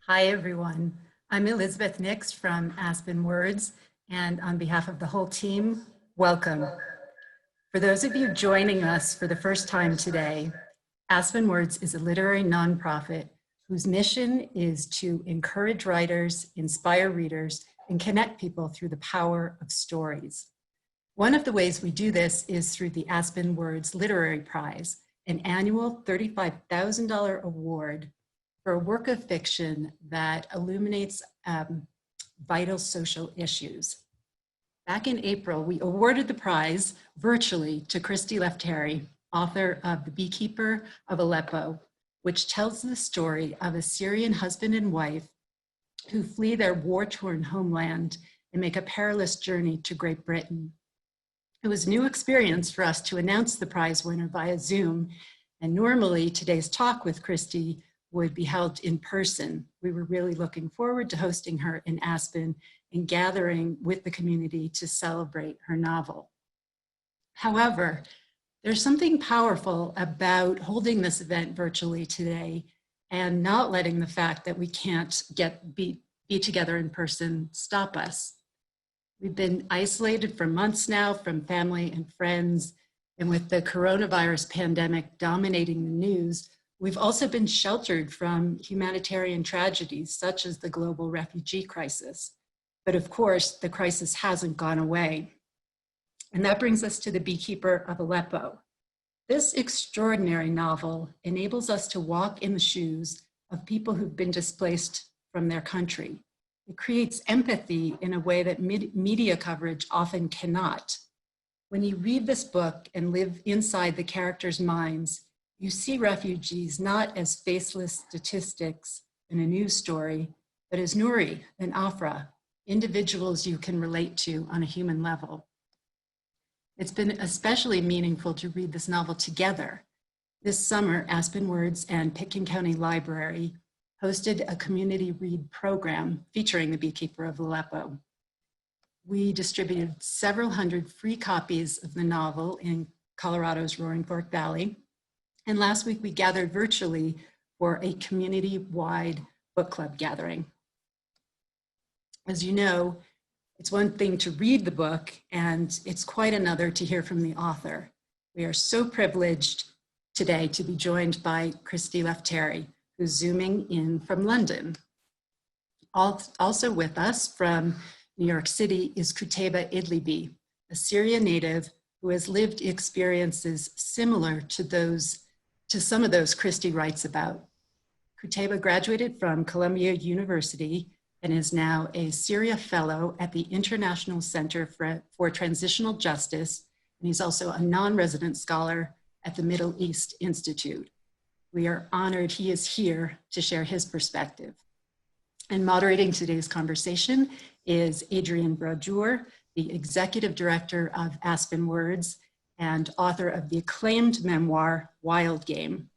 Hi, everyone. I'm Elizabeth Nix from Aspen Words, and on behalf of the whole team, welcome. For those of you joining us for the first time today, Aspen Words is a literary nonprofit whose mission is to encourage writers, inspire readers, and connect people through the power of stories. One of the ways we do this is through the Aspen Words Literary Prize, an annual $35,000 award for a work of fiction that illuminates vital social issues. Back in April, we awarded the prize virtually to Christy Lefteri, author of The Beekeeper of Aleppo, which tells the story of a Syrian husband and wife who flee their war-torn homeland and make a perilous journey to Great Britain. It was a new experience for us to announce the prize winner via Zoom, and normally today's talk with Christy would be held in person. We were really looking forward to hosting her in Aspen and gathering with the community to celebrate her novel. However, there's something powerful about holding this event virtually today and not letting the fact that we can't be together in person stop us. We've been isolated for months now from family and friends, and with the coronavirus pandemic dominating the news, we've also been sheltered from humanitarian tragedies such as the global refugee crisis. But of course, the crisis hasn't gone away. And that brings us to The Beekeeper of Aleppo. This extraordinary novel enables us to walk in the shoes of people who've been displaced from their country. It creates empathy in a way that media coverage often cannot. When you read this book and live inside the characters' minds, you see refugees not as faceless statistics in a news story, but as Nouri and Afra, individuals you can relate to on a human level. It's been especially meaningful to read this novel together. This summer, Aspen Words and Pitkin County Library hosted a community read program featuring The Beekeeper of Aleppo. We distributed several hundred free copies of the novel in Colorado's Roaring Fork Valley. And last week we gathered virtually for a community-wide book club gathering. As you know, it's one thing to read the book, and it's quite another to hear from the author. We are so privileged today to be joined by Christy Lefteri, who's zooming in from London. Also with us from New York City is Qutaiba Idlbi, a Syrian native who has lived experiences similar to some of those Christy writes about. Qutaiba graduated from Columbia University and is now a Syria Fellow at the International Center for Transitional Justice, and he's also a non-resident scholar at the Middle East Institute. We are honored he is here to share his perspective. And moderating today's conversation is Adrienne Brodeur, the Executive Director of Aspen Words and author of the acclaimed memoir, Wild Game.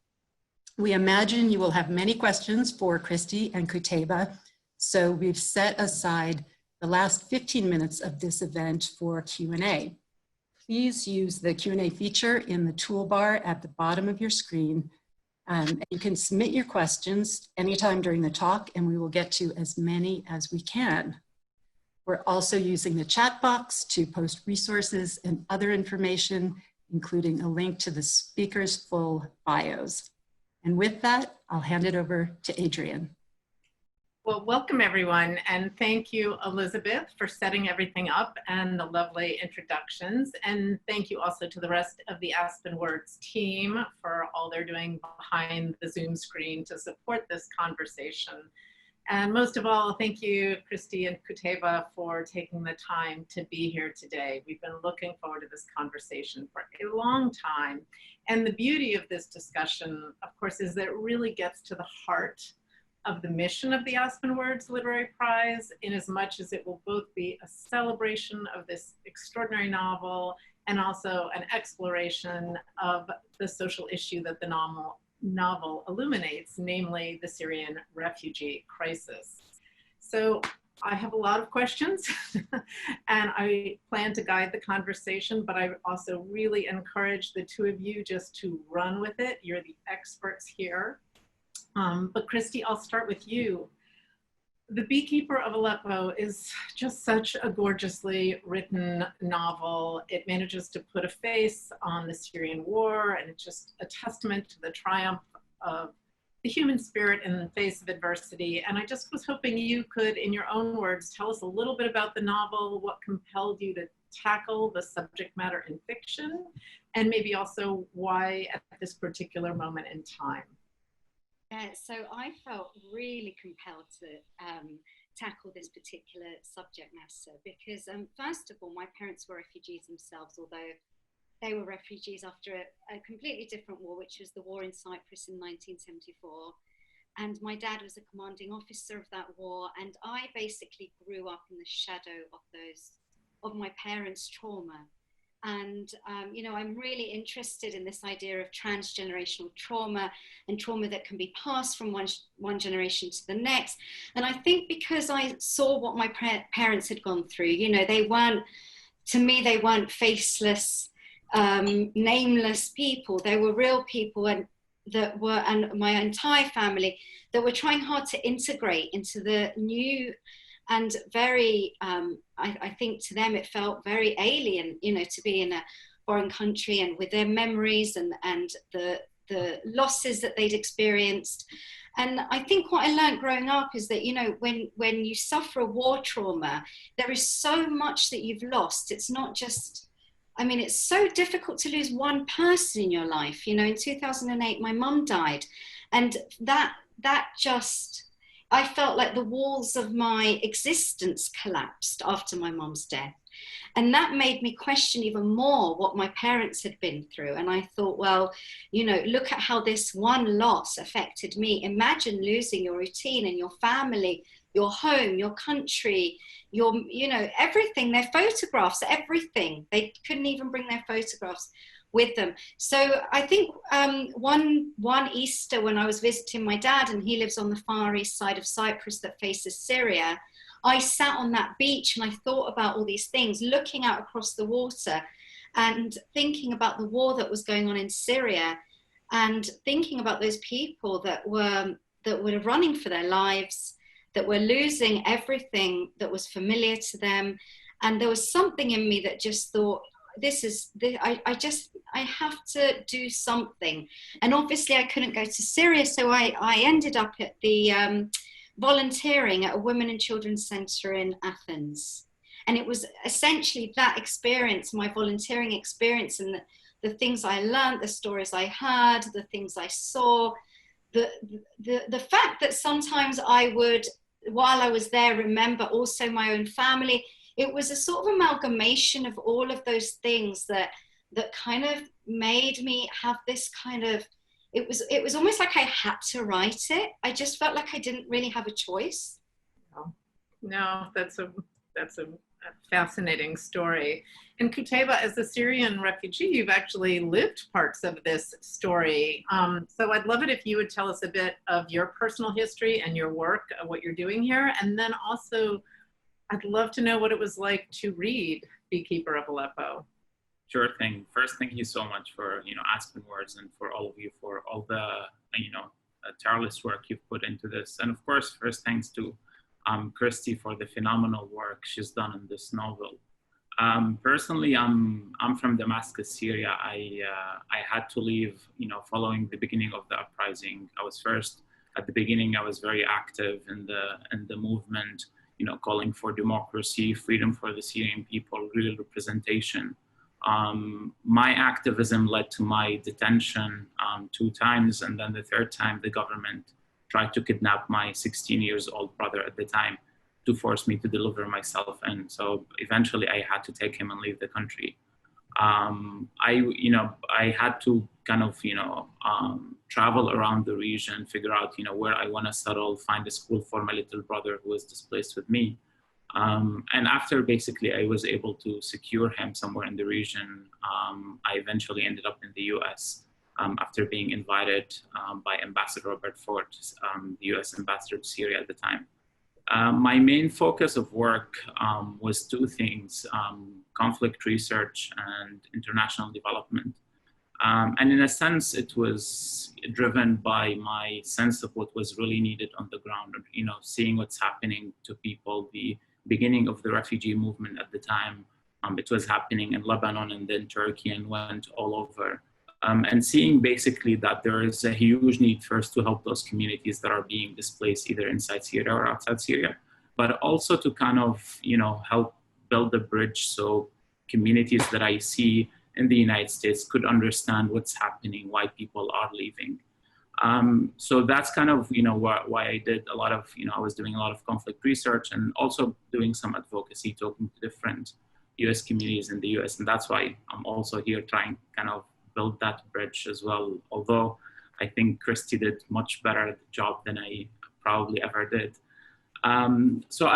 We imagine you will have many questions for Christy and Qutaiba, so we've set aside the last 15 minutes of this event for Q&A. Please use the Q&A feature in the toolbar at the bottom of your screen. You can submit your questions anytime during the talk, and we will get to as many as we can. We're also using the chat box to post resources and other information, including a link to the speakers' full bios. And with that, I'll hand it over to Adrienne. Well, welcome everyone, and thank you, Elizabeth, for setting everything up and the lovely introductions. And thank you also to the rest of the Aspen Words team for all they're doing behind the Zoom screen to support this conversation. And most of all, thank you, Christy and Qutaiba, for taking the time to be here today. We've been looking forward to this conversation for a long time. And the beauty of this discussion, of course, is that it really gets to the heart of the mission of the Aspen Words Literary Prize, in as much as it will both be a celebration of this extraordinary novel and also an exploration of the social issue that the novel illuminates, namely the Syrian refugee crisis. So I have a lot of questions and I plan to guide the conversation, but I also really encourage the two of you just to run with it. You're the experts here. But Christy, I'll start with you. The Beekeeper of Aleppo is just such a gorgeously written novel. It manages to put a face on the Syrian war, and it's just a testament to the triumph of the human spirit in the face of adversity. And I just was hoping you could, in your own words, tell us a little bit about the novel, what compelled you to tackle the subject matter in fiction, and maybe also why at this particular moment in time. So I felt really compelled to tackle this particular subject matter because, first of all, my parents were refugees themselves, although they were refugees after a completely different war, which was the war in Cyprus in 1974. And my dad was a commanding officer of that war. And I basically grew up in the shadow of my parents' trauma. And, you know, I'm really interested in this idea of transgenerational trauma and trauma that can be passed from one generation to the next. And I think because I saw what my parents had gone through, you know, to me, they weren't faceless, nameless people. They were real people and my entire family that were trying hard to integrate into the new and very, I think to them it felt very alien, you know, to be in a foreign country and with their memories and the losses that they'd experienced. And I think what I learned growing up is that, you know, when you suffer a war trauma, there is so much that you've lost. It's not just, I mean, it's so difficult to lose one person in your life. You know, in 2008, my mum died, and that just, I felt like the walls of my existence collapsed after my mum's death. And that made me question even more what my parents had been through. And I thought, well, you know, look at how this one loss affected me. Imagine losing your routine and your family, your home, your country, your, you know, everything, their photographs, everything. They couldn't even bring their photographs with them. So I think one Easter when I was visiting my dad, and he lives on the far east side of Cyprus that faces Syria, I sat on that beach and I thought about all these things, looking out across the water and thinking about the war that was going on in Syria and thinking about those people that were running for their lives, that were losing everything that was familiar to them. And there was something in me that just thought, I have to do something. And obviously I couldn't go to Syria, so I ended up at the volunteering at a women and children's center in Athens. And it was essentially that experience, my volunteering experience, and the things I learned, the stories I heard, the things I saw, the fact that sometimes I would, while I was there, remember also my own family. It was a sort of amalgamation of all of those things that kind of made me have this kind of, it was almost like I had to write it. I just felt like I didn't really have a choice. No, that's a fascinating story. And Qutaiba, as a Syrian refugee, you've actually lived parts of this story. So I'd love it if you would tell us a bit of your personal history and your work, of what you're doing here. And then also, I'd love to know what it was like to read Beekeeper of Aleppo. Sure thing. First, thank you so much for, Aspen Words, and for all of you for all the, tireless work you've put into this. And of course, first thanks to Christy for the phenomenal work she's done in this novel. Personally, I'm from Damascus, Syria. I had to leave, following the beginning of the uprising. At the beginning, I was very active in the movement, calling for democracy, freedom for the Syrian people, real representation. My activism led to my detention 2 times, and then the 3rd time the government tried to kidnap my 16-year-old brother at the time to force me to deliver myself. And so eventually I had to take him and leave the country. I had to kind of, travel around the region, figure out, where I want to settle, find a school for my little brother who was displaced with me. And after basically I was able to secure him somewhere in the region, I eventually ended up in the US after being invited by Ambassador Robert Ford, the US ambassador to Syria at the time. My main focus of work was 2 things, conflict research and international development. And in a sense, it was driven by my sense of what was really needed on the ground, seeing what's happening to people, the beginning of the refugee movement at the time. It was happening in Lebanon and then Turkey and went all over. And seeing basically that there is a huge need first to help those communities that are being displaced either inside Syria or outside Syria, but also to kind of, help build a bridge so communities that I see in the United States could understand what's happening, why people are leaving. So that's kind of, why I did a lot of, I was doing a lot of conflict research and also doing some advocacy, talking to different US communities in the US. And that's why I'm also here trying kind of build that bridge as well. Although I think Christy did much better job than I probably ever did. So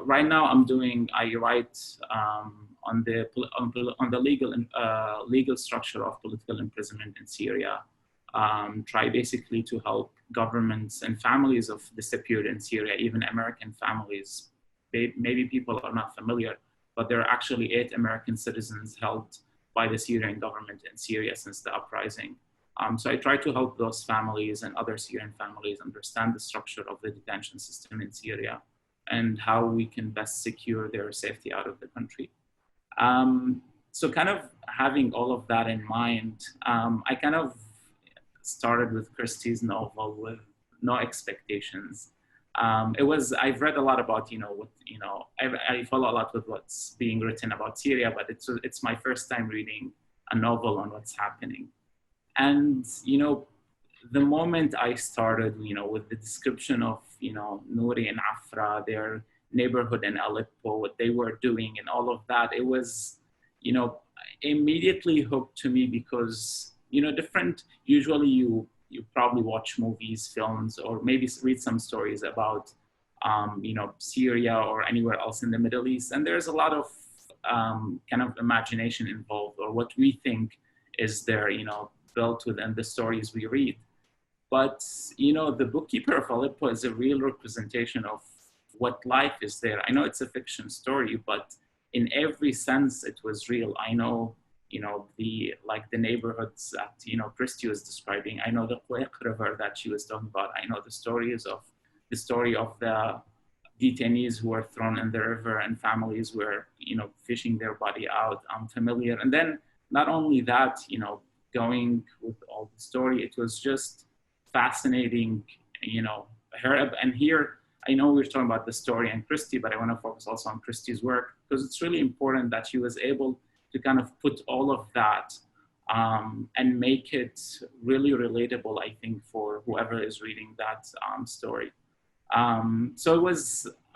right now I write on the legal structure of political imprisonment in Syria. Try basically to help governments and families of the Cypriot in Syria, even American families. Maybe people are not familiar, but there are actually 8 American citizens held by the Syrian government in Syria since the uprising. So I try to help those families and other Syrian families understand the structure of the detention system in Syria and how we can best secure their safety out of the country. So kind of having all of that in mind, I kind of started with Christy's novel with no expectations. I've read a lot about, I follow a lot with what's being written about Syria, but it's my first time reading a novel on what's happening. And, the moment I started, with the description of, Nouri and Afra, their neighborhood in Aleppo, what they were doing and all of that, it was, immediately hooked to me because, usually you probably watch movies, films, or maybe read some stories about, Syria or anywhere else in the Middle East. And there's a lot of kind of imagination involved, or what we think is there, built within the stories we read. But, the Beekeeper of Aleppo is a real representation of what life is there. I know it's a fiction story, but in every sense, it was real. I know, the neighborhoods that, Christy was describing. I know the Qutaiba River that she was talking about. I know the story of the detainees who were thrown in the river and families were, fishing their body out. I'm familiar. And then not only that, going with all the story, it was just fascinating, and here, I know we're talking about the story and Christy, but I want to focus also on Christy's work because it's really important that she was able to kind of put all of that and make it really relatable, I think, for whoever is reading that story. So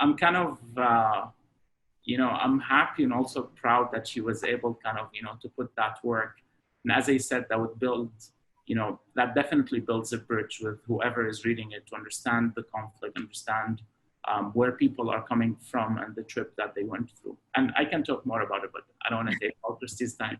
I'm kind of, I'm happy and also proud that she was able kind of, to put that work. And as I said, that would build, that definitely builds a bridge with whoever is reading it to understand the conflict, understand where people are coming from and the trip that they went through. And I can talk more about it, but I don't want to take all Christy's time.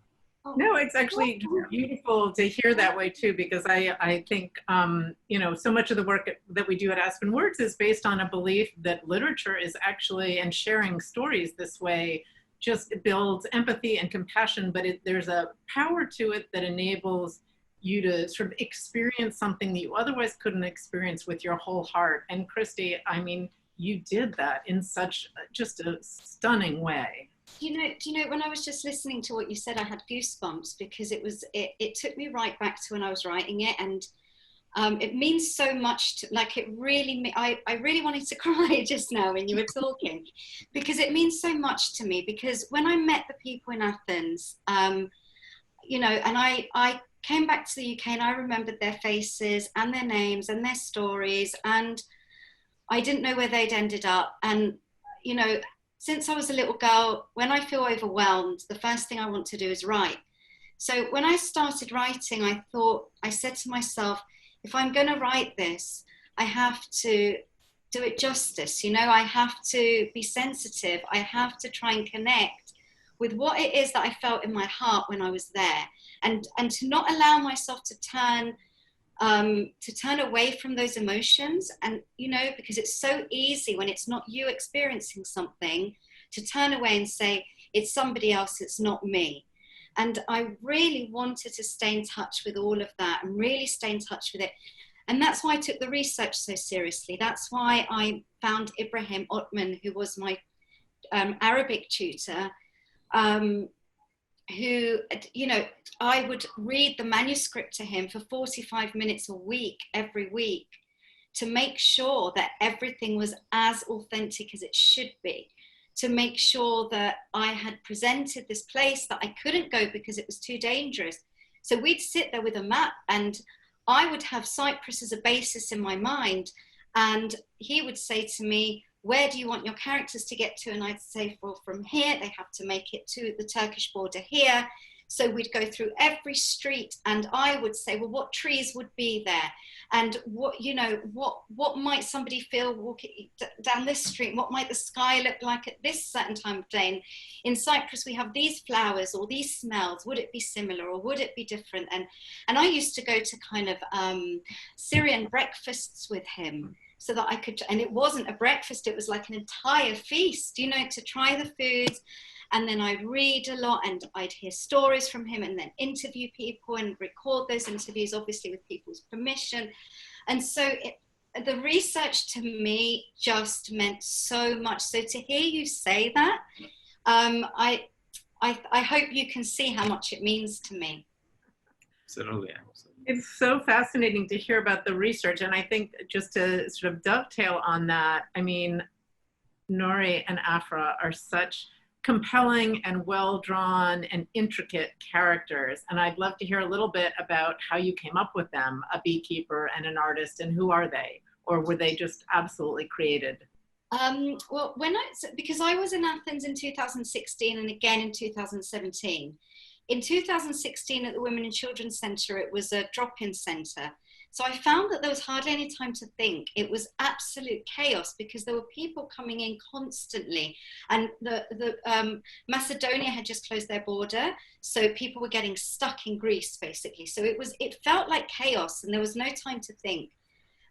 No, it's actually beautiful to hear that way too, because I think, so much of the work that we do at Aspen Words is based on a belief that literature is actually, and sharing stories this way, just builds empathy and compassion, but there's a power to it that enables you to sort of experience something that you otherwise couldn't experience with your whole heart. And Christy, I mean, you did that in such just a stunning way. Do you know, when I was just listening to what you said, I had goosebumps because it took me right back to when I was writing it. And it means so much to, I really wanted to cry just now when you were talking, because it means so much to me, because when I met the people in Athens, and I came back to the UK and I remembered their faces and their names and their stories, and I didn't know where they'd ended up. And, since I was a little girl, when I feel overwhelmed, the first thing I want to do is write. So when I started writing, I said to myself, if I'm going to write this, I have to do it justice. I have to be sensitive. I have to try and connect with what it is that I felt in my heart when I was there, and to not allow myself to turn away from those emotions. And, because it's so easy when it's not you experiencing something to turn away and say, it's somebody else, it's not me. And I really wanted to stay in touch with all of that and really stay in touch with it. And that's why I took the research so seriously. That's why I found Ibrahim Otman, who was my Arabic tutor, who, you know, I would read the manuscript to him for 45 minutes a week, every week, to make sure that everything was as authentic as it should be, to make sure that I had presented this place that I couldn't go because it was too dangerous. So we'd sit there with a map, and I would have Cyprus as a basis in my mind, and he would say to me, where do you want your characters to get to? And I'd say, well, from here, they have to make it to the Turkish border here. So we'd go through every street, and I would say, well, what trees would be there? And what, you know, what might somebody feel walking down this street? What might the sky look like at this certain time of day? And in Cyprus, we have these flowers or these smells. Would it be similar or would it be different? And I used to go to kind of Syrian breakfasts with him, so that I could, and it wasn't a breakfast, it was like an entire feast, you know, to try the foods. And then I'd read a lot, and I'd hear stories from him, and then interview people and record those interviews, obviously with people's permission. And so the research to me just meant so much. So to hear you say that, I hope you can see how much it means to me. Absolutely. It's so fascinating to hear about the research. And I think just to sort of dovetail on that, I mean, Nuri and Afra are such compelling and well-drawn and intricate characters. And I'd love to hear a little bit about how you came up with them, a beekeeper and an artist, and who are they? Or were they just absolutely created? Well, because I was in Athens in 2016 and again in 2017. In 2016 at the Women and Children Center, it was a drop-in center. So I found that there was hardly any time to think. It was absolute chaos because there were people coming in constantly, and Macedonia had just closed their border, so people were getting stuck in Greece basically. So it felt like chaos, and there was no time to think.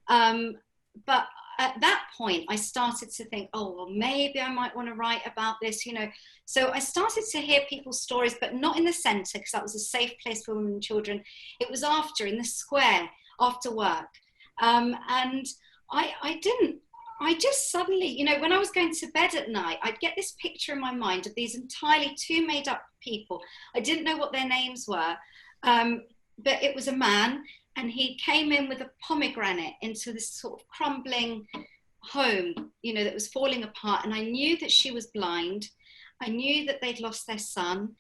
But at that point, I started to think, oh, well, maybe I might want to write about this, you know. So I started to hear people's stories, but not in the center, because that was a safe place for women and children. It was after, in the square, after work. And I just suddenly, you know, when I was going to bed at night, I'd get this picture in my mind of these entirely two made up people. I didn't know what their names were, but it was a man, and he came in with a pomegranate into this sort of crumbling home, you know, that was falling apart. And I knew that she was blind. I knew that they'd lost their son,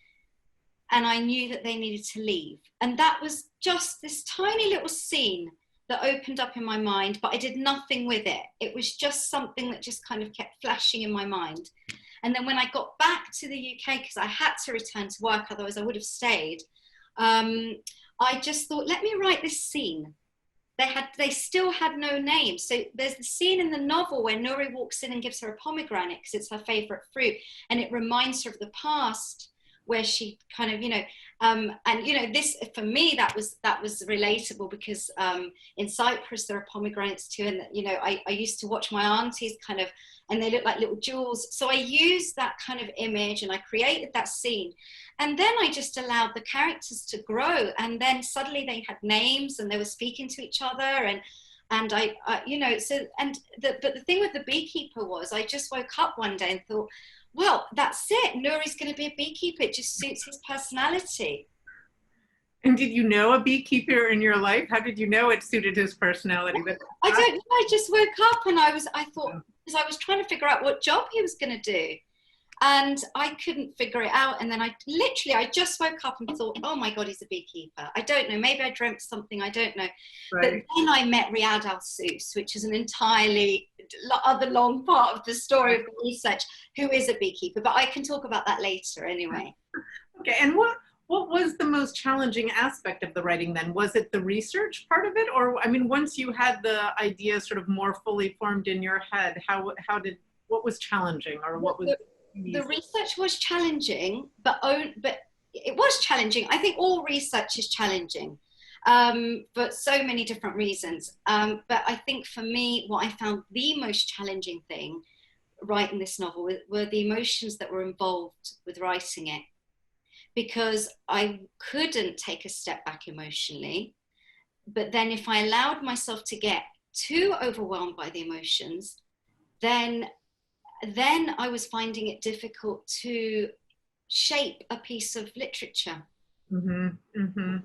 and I knew that they needed to leave. And that was just this tiny little scene that opened up in my mind, but I did nothing with it. It was just something that just kind of kept flashing in my mind. And then when I got back to the UK, because I had to return to work, otherwise I would have stayed, I just thought, let me write this scene. They still had no name. So there's the scene in the novel where Nuri walks in and gives her a pomegranate because it's her favorite fruit, and it reminds her of the past, where she kind of, you know, and you know, this for me that was relatable, because in Cyprus there are pomegranates too, and you know, I used to watch my aunties kind of, and they look like little jewels. So I used that kind of image, and I created that scene, and then I just allowed the characters to grow, and then suddenly they had names and they were speaking to each other, and I you know, so, and but the thing with the beekeeper was, I just woke up one day and thought, well, that's it. Nuri's going to be a beekeeper. It just suits his personality. And did you know a beekeeper in your life? How did you know it suited his personality? I don't know. I just woke up and I thought, because I was trying to figure out what job he was going to do. And I couldn't figure it out. And then I just woke up and thought, oh my God, he's a beekeeper. I don't know. Maybe I dreamt something. I don't know. Right. But then I met Riyad Al-Sus, which is an entirely other long part of the story of the research, who is a beekeeper. But I can talk about that later anyway. Okay. And what was the most challenging aspect of the writing then? Was it the research part of it? Or, I mean, once you had the idea sort of more fully formed in your head, what was challenging, or what was... The research was challenging, but it was challenging. I think all research is challenging, for so many different reasons. But I think for me, what I found the most challenging thing writing this novel were the emotions that were involved with writing it. because I couldn't take a step back emotionally. But then if I allowed myself to get too overwhelmed by the emotions, then I was finding it difficult to shape a piece of literature. Mm-hmm, mm-hmm.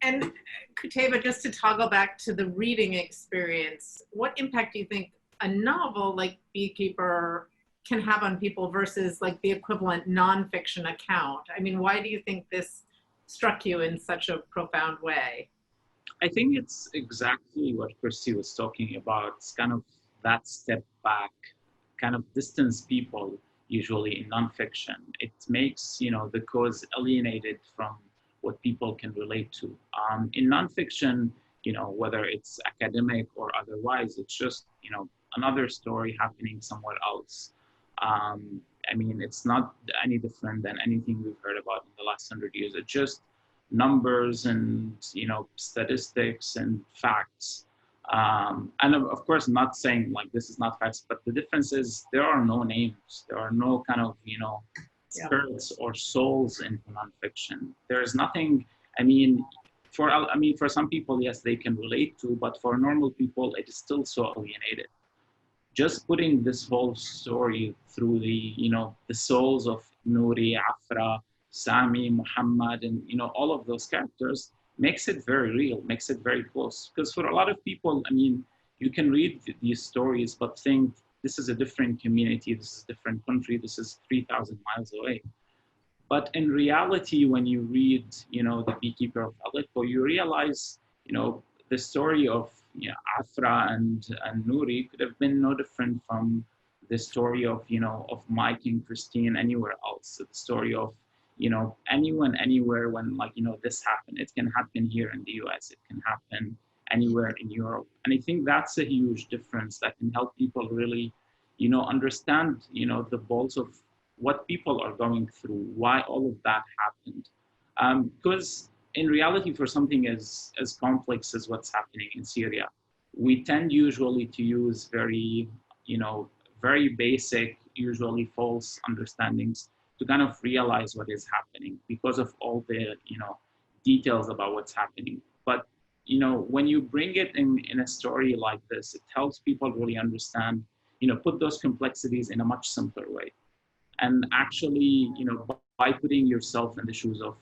And Qutaiba, just to toggle back to the reading experience, what impact do you think a novel like Beekeeper can have on people versus like the equivalent nonfiction account? I mean, why do you think this struck you in such a profound way? I think it's exactly what Christy was talking about. It's kind of that step back, kind of distance people usually in nonfiction. It makes, the cause alienated from what people can relate to. In nonfiction, whether it's academic or otherwise, it's just, another story happening somewhere else. I mean, it's not any different than anything we've heard about in the last 100 years. It's just numbers and, statistics and facts. And of course, not saying like this is not facts, but the difference is there are no names. There are no kind of, spirits or souls in nonfiction. There is nothing, for some people, yes, they can relate to, but for normal people, it is still so alienated. Just putting this whole story through the souls of Nouri, Afra, Sami, Muhammad, and all of those characters makes it very real, makes it very close. Because for a lot of people, you can read these stories, but think this is a different community, this is a different country, this is 3,000 miles away. But in reality, when you read, the Beekeeper of Aleppo, you realize, the story of Afra and Nouri could have been no different from the story of, of Mike and Christine anywhere else. The story of, anyone, anywhere when this happened. It can happen here in the US, it can happen anywhere in Europe. And I think that's a huge difference that can help people really, understand, the balls of what people are going through, why all of that happened. Because in reality, for something as complex as what's happening in Syria, we tend usually to use very, very basic, usually false understandings to kind of realize what is happening because of all the, details about what's happening. But, when you bring it in a story like this, it helps people really understand, put those complexities in a much simpler way. And actually, by putting yourself in the shoes of,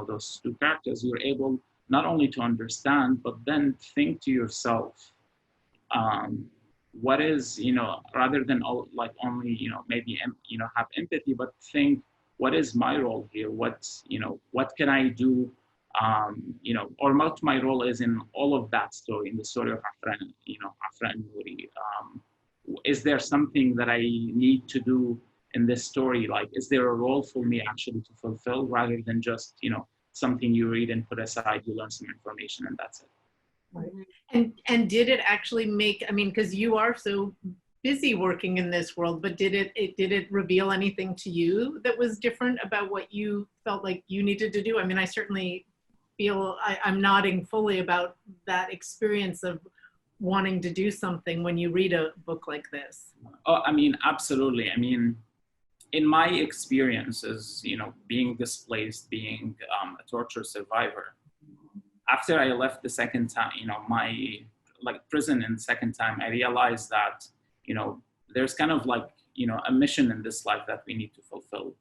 those two characters, you're able not only to understand, but then think to yourself, what is, rather than only, maybe, have empathy, but think, what is my role here? What can I do? Or what my role is in all of that story, in the story of Afra, Afra and Nouri. Is there something that I need to do in this story? Like, is there a role for me actually to fulfill rather than just, something you read and put aside, you learn some information and that's it. Right. And did it actually make, because you are so busy working in this world, but did it reveal anything to you that was different about what you felt like you needed to do? I certainly feel I'm nodding fully about that experience of wanting to do something when you read a book like this. Oh, absolutely. In my experiences, being displaced, being a torture survivor, after I left the second time, my prison in the second time, I realized that, there's kind of a mission in this life that we need to fulfill.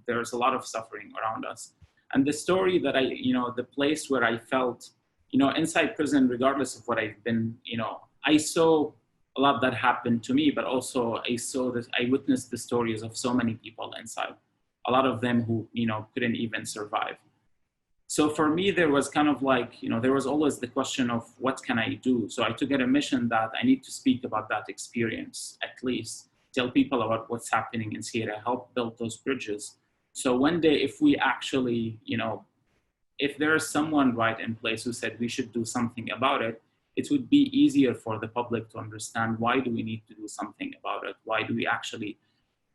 There's a lot of suffering around us. And the story that the place where I felt, inside prison, regardless of what I've been, I saw a lot that happened to me, but also I witnessed the stories of so many people inside, a lot of them who, couldn't even survive. So for me, there was kind of there was always the question of what can I do? So I took it a mission that I need to speak about that experience, at least tell people about what's happening in Syria, help build those bridges. So one day, if we actually, if there is someone right in place who said we should do something about it, it would be easier for the public to understand why do we need to do something about it? Why do we actually,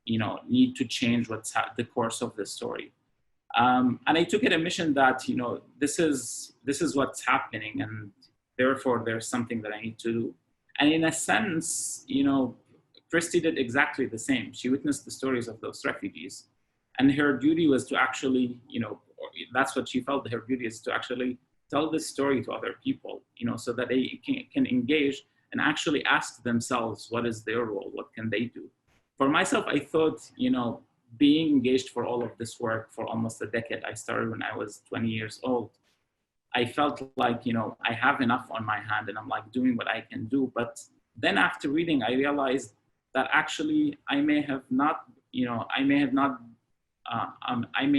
need to change the course of the story? And I took it a mission that, this is what's happening, and therefore there's something that I need to do. And in a sense, Christy did exactly the same. She witnessed the stories of those refugees. And her duty was to actually, that's what she felt, her duty is to actually tell this story to other people, so that they can engage and actually ask themselves, what is their role? What can they do? For myself, I thought, being engaged for all of this work for almost a decade, I started when I was 20 years old. I felt like, I have enough on my hand and I'm like doing what I can do. But then after reading, I realized that actually I may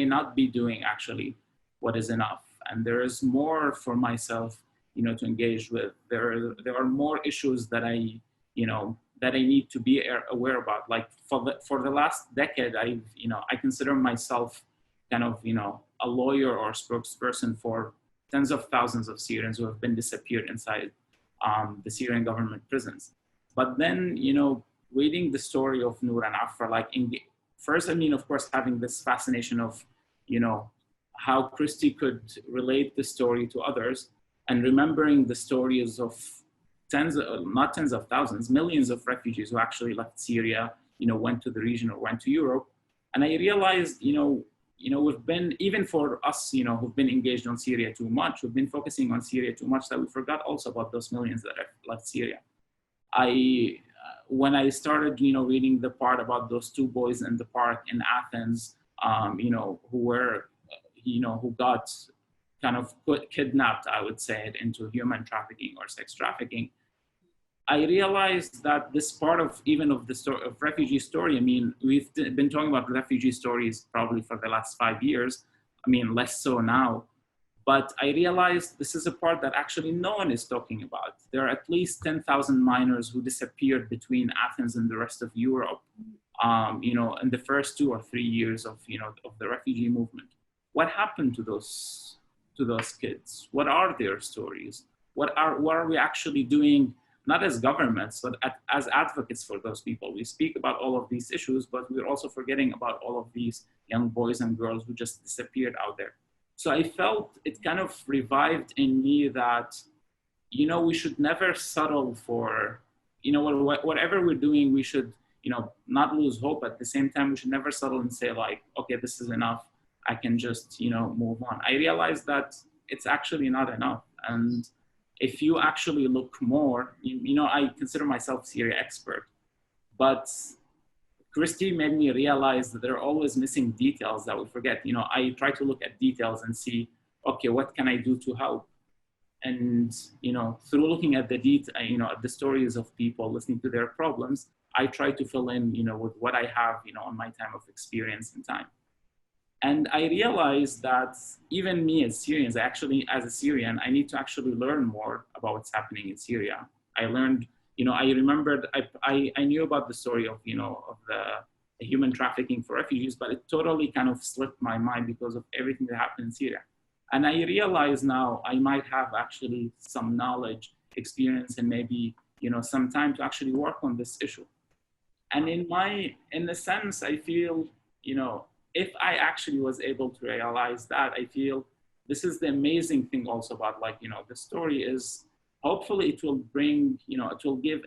not be doing actually what is enough. And there is more for myself, to engage with. There are more issues that I need to be aware about. Like for the last decade, I consider myself kind of, a lawyer or spokesperson for tens of thousands of Syrians who have been disappeared inside the Syrian government prisons. But then, reading the story of Noor and Afra, first, of course, having this fascination of, how Christy could relate the story to others, and remembering the stories of not tens of thousands, millions of refugees who actually left Syria, went to the region or went to Europe. And I realized, we've been, even for us, who've been engaged on Syria too much, we've been focusing on Syria too much, that we forgot also about those millions that have left Syria. When I started, reading the part about those two boys in the park in Athens, who got kind of kidnapped, I would say, into human trafficking or sex trafficking, I realized that this part of the story of refugee story, we've been talking about refugee stories probably for the last 5 years, less so now, but I realized this is a part that actually no one is talking about. There are at least 10,000 minors who disappeared between Athens and the rest of Europe, in the first 2 or 3 years of the refugee movement. What happened to those kids? What are their stories? What are we actually doing, not as governments, but as advocates for those people? We speak about all of these issues, but we're also forgetting about all of these young boys and girls who just disappeared out there. So I felt it kind of revived in me that, we should never settle for, whatever we're doing, we should, not lose hope. At the same time, we should never settle and say like, okay, this is enough. I can just, move on. I realized that it's actually not enough. And if you actually look more, I consider myself Syria expert, but Christy made me realize that there are always missing details that we forget. I try to look at details and see, okay, what can I do to help? And, through looking at the at the stories of people, listening to their problems, I try to fill in, with what I have, on my time of experience and time. And I realized that even me as Syrians, as a Syrian, I need to actually learn more about what's happening in Syria. I learned, I remembered, I knew about the story of, of the human trafficking for refugees, but it totally kind of slipped my mind because of everything that happened in Syria. And I realize now I might have actually some knowledge, experience, and maybe, some time to actually work on this issue. And in a sense, I feel, if I actually was able to realize that, I feel this is the amazing thing also about the story is, hopefully it will bring, it will give,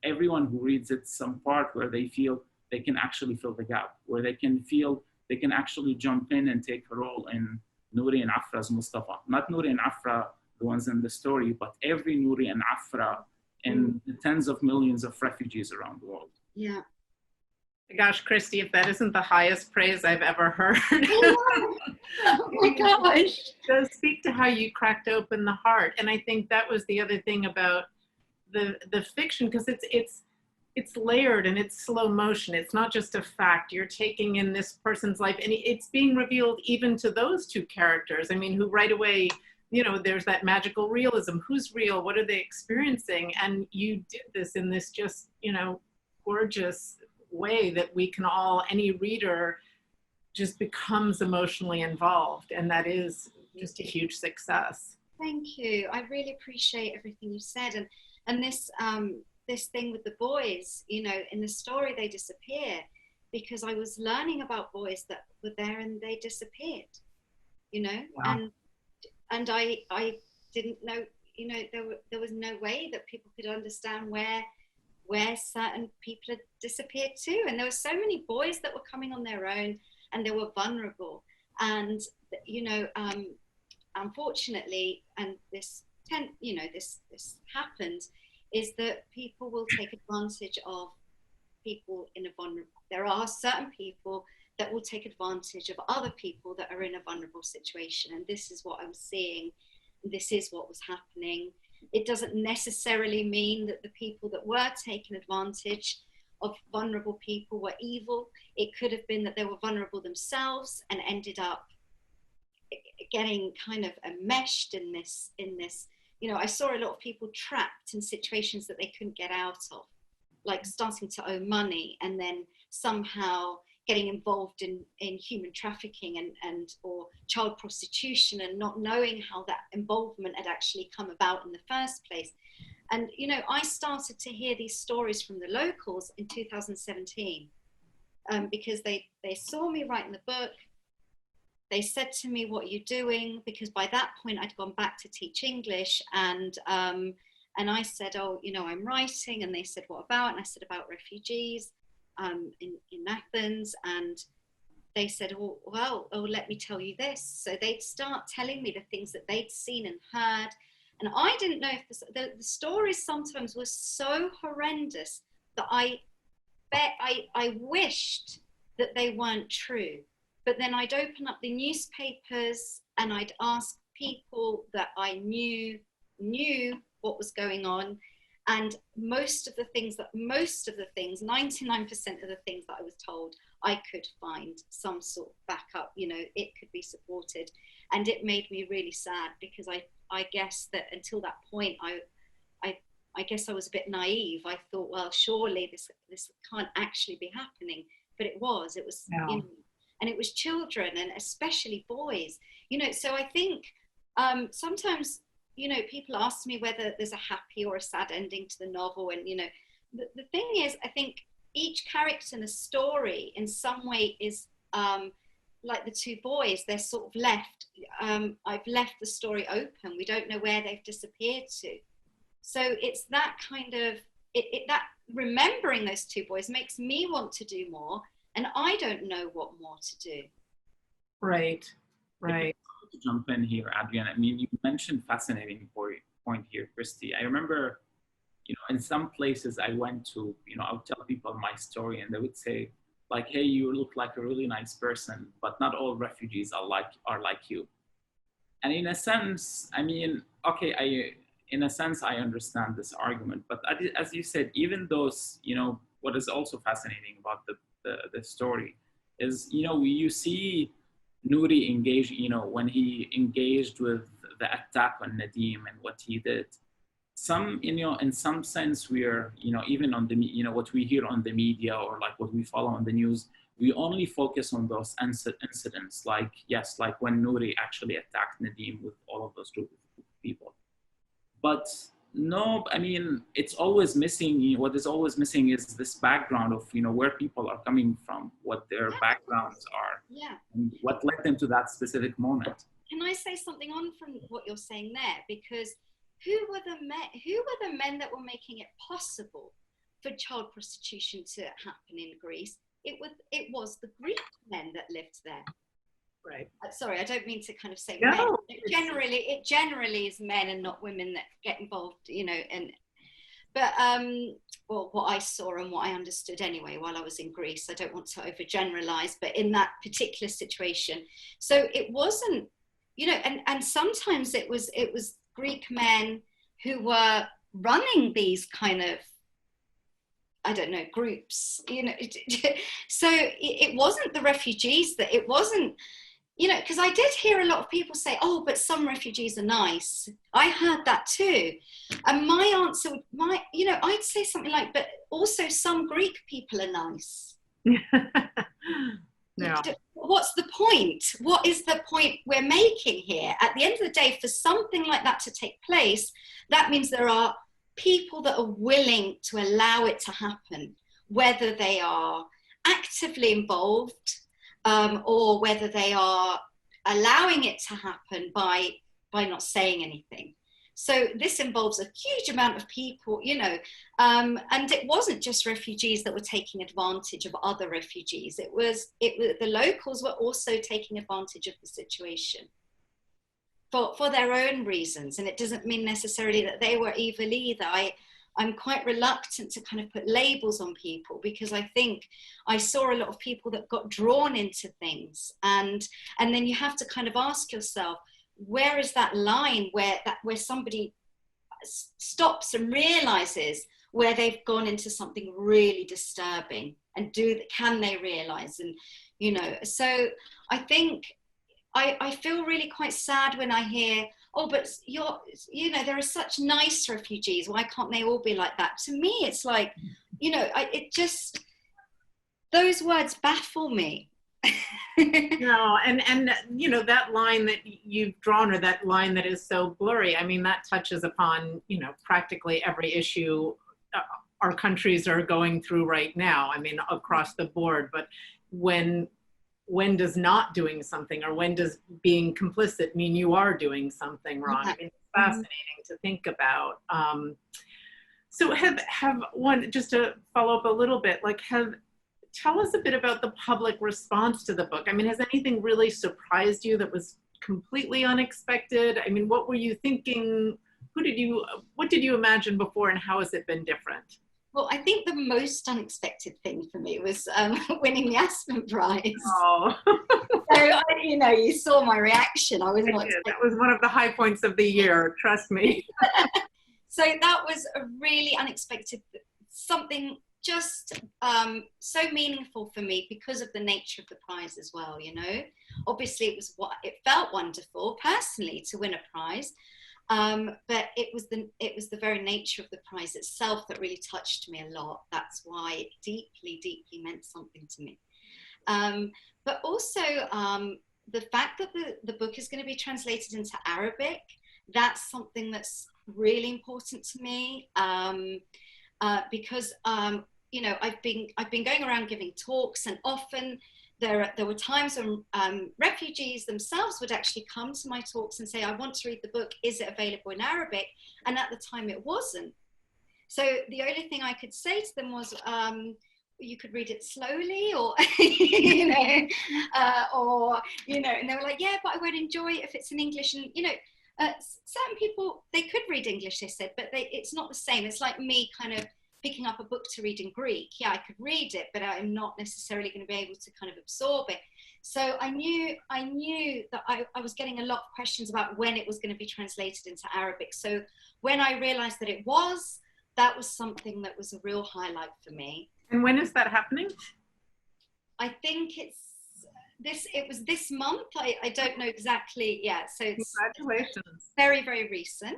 everyone who reads it some part where they feel they can actually fill the gap, where they can feel they can actually jump in and take a role in Nouri and Afra's Mustafa. Not Nouri and Afra, the ones in the story, but every Nouri and Afra and the tens of millions of refugees around the world. Yeah. Gosh, Christy, if that isn't the highest praise I've ever heard. Oh my gosh. Does speak to how you cracked open the heart. And I think that was the other thing about the fiction, because it's layered and it's slow motion. It's not just a fact. You're taking in this person's life, and it's being revealed even to those two characters. Who right away, there's that magical realism. Who's real? What are they experiencing? And you did this in this just, gorgeous way that we can all, any reader just becomes emotionally involved. And that is just a huge success. Thank you. I really appreciate everything you said. And this, this thing with the boys, in the story, they disappear because I was learning about boys that were there and they disappeared, wow. And I didn't know, there was no way that people could understand where certain people had disappeared too. And there were so many boys that were coming on their own. and they were vulnerable. And, you know, unfortunately, and this happens, is that people will take advantage of people in a vulnerable, there are certain people that will take advantage of other people that are in a vulnerable situation. And this is what I'm seeing. This is what was happening. It doesn't necessarily mean that the people that were taking advantage of vulnerable people were evil. It could have been that they were vulnerable themselves and ended up getting kind of enmeshed in this, you know, I saw a lot of people trapped in situations that they couldn't get out of, like starting to owe money and then somehow getting involved in human trafficking and or child prostitution, and not knowing how that involvement had actually come about in the first place. And, you know, I started to hear these stories from the locals in 2017 because they saw me writing the book. They said to me, "What are you doing?" Because by that point I'd gone back to teach English, and I said, "Oh, you know, I'm writing." And they said, "What about?" And I said, "About refugees in Athens." And they said, "Oh, well, let me tell you this." So they'd start telling me the things that they'd seen and heard. And I didn't know if the stories sometimes were so horrendous that I wished that they weren't true. But then I'd open up the newspapers and I'd ask people that I knew what was going on. And most of the things, 99% of the things that I was told, I could find some sort of backup, you know, it could be supported. And it made me really sad, because I guess that until that point, I guess I was a bit naive. I thought, well, surely this can't actually be happening. But it was, Yeah. you know, and it was children, and especially boys, you know. So I think sometimes, you know, people ask me whether there's a happy or a sad ending to the novel. And, you know, the thing is, I think each character in the story in some way is like the two boys, they're sort of left. I've left the story open. We don't know where they've disappeared to. So it's that kind of, that remembering those two boys makes me want to do more. And I don't know what more to do. Right. To jump in here, Adrienne, I mean, you mentioned fascinating point here, Christy. I remember, you know, in some places I went to, you know, I would tell people my story and they would say, like, "Hey, you look like a really nice person, but not all refugees are like you." And in a sense, I mean, okay, in a sense, I understand this argument, but as you said, even those, you know, what is also fascinating about the story is, you know, you see Nouri engage, you know, when he engaged with the attack on Nadim and what he did. You know, in some sense, we're, you know, even on the, you know, what we hear on the media or like what we follow on the news, we only focus on those incidents, like, yes, like when Nouri actually attacked Nadim with all of those group of people. But no, I mean, it's always missing, you know, what is always missing is this background of, you know, where people are coming from, what their backgrounds are, and what led them to that specific moment. Can I say something on from what you're saying there? Because who were the men that were making it possible for child prostitution to happen in Greece? It was the Greek men that lived there. Right. Sorry, I don't mean to kind of say No. men. It generally is men and not women that get involved, you know. But well, what I saw and what I understood anyway while I was in Greece, I don't want to overgeneralize, but in that particular situation, so it wasn't, you know, and sometimes it was Greek men who were running these kind of, I don't know, groups, you know. So it wasn't the refugees, that it wasn't, you know, because I did hear a lot of people say, "Oh, but some refugees are nice." I heard that too. And my answer, you know, I'd say something like, "But also some Greek people are nice." No. What's the point? What is the point we're making here? At the end of the day, for something like that to take place, that means there are people that are willing to allow it to happen, whether they are actively involved, or whether they are allowing it to happen by not saying anything. So this involves a huge amount of people, you know, and it wasn't just refugees that were taking advantage of other refugees. It was the locals were also taking advantage of the situation for their own reasons. And it doesn't mean necessarily that they were evil either. I'm quite reluctant to kind of put labels on people, because I think I saw a lot of people that got drawn into things, and then you have to kind of ask yourself, where is that line where somebody stops and realizes where they've gone into something really disturbing, and can they realize? And you know, so I think I feel really quite sad when I hear, oh, but you know, there are such nice refugees, why can't they all be like that? To me, it's like, you know, those words baffle me. No, and you know, that line that you've drawn, or that line that is so blurry, I mean, that touches upon, you know, practically every issue our countries are going through right now. I mean, across the board. But when does not doing something, or when does being complicit mean you are doing something wrong? I mean, it's fascinating to think about. So have one, just to follow up a little bit, like tell us a bit about the public response to the book. I mean, has anything really surprised you that was completely unexpected? I mean, what were you thinking? What did you imagine before, and how has it been different? Well, I think the most unexpected thing for me was winning the Aspen Prize. Oh. So, you know, you saw my reaction. I was not. That was one of the high points of the year, trust me. So that was a really unexpected, something just so meaningful for me because of the nature of the prize as well, you know. Obviously, it felt wonderful personally to win a prize. But it was the very nature of the prize itself that really touched me a lot. That's why it deeply, deeply meant something to me. But also the fact that the book is going to be translated into Arabic, that's something that's really important to me, because you know, I've been going around giving talks, and often there were times when refugees themselves would actually come to my talks and say, I want to read the book, is it available in Arabic? And at the time it wasn't. So the only thing I could say to them was, you could read it slowly, or, you know, and they were like, yeah, but I would enjoy it if it's in English. And, you know, certain people, they could read English, they said, but it's not the same. It's like me kind of picking up a book to read in Greek. Yeah, I could read it, but I'm not necessarily going to be able to kind of absorb it. So I knew that I was getting a lot of questions about when it was going to be translated into Arabic. So when I realized that that was something that was a real highlight for me. And when is that happening? I think it was this month. I don't know exactly. Yeah, so it's Congratulations. Very, very recent.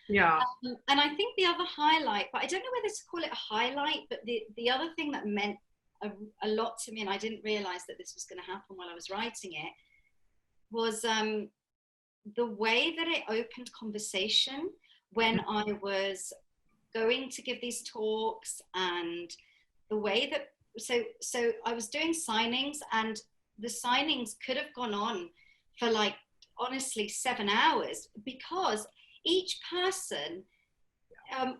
Yeah. And I think the other highlight, but I don't know whether to call it a highlight, but the other thing that meant a lot to me, and I didn't realize that this was going to happen while I was writing it, was the way that it opened conversation when I was going to give these talks, and the way that, so I was doing signings, and the signings could have gone on for like, honestly, 7 hours, because each person had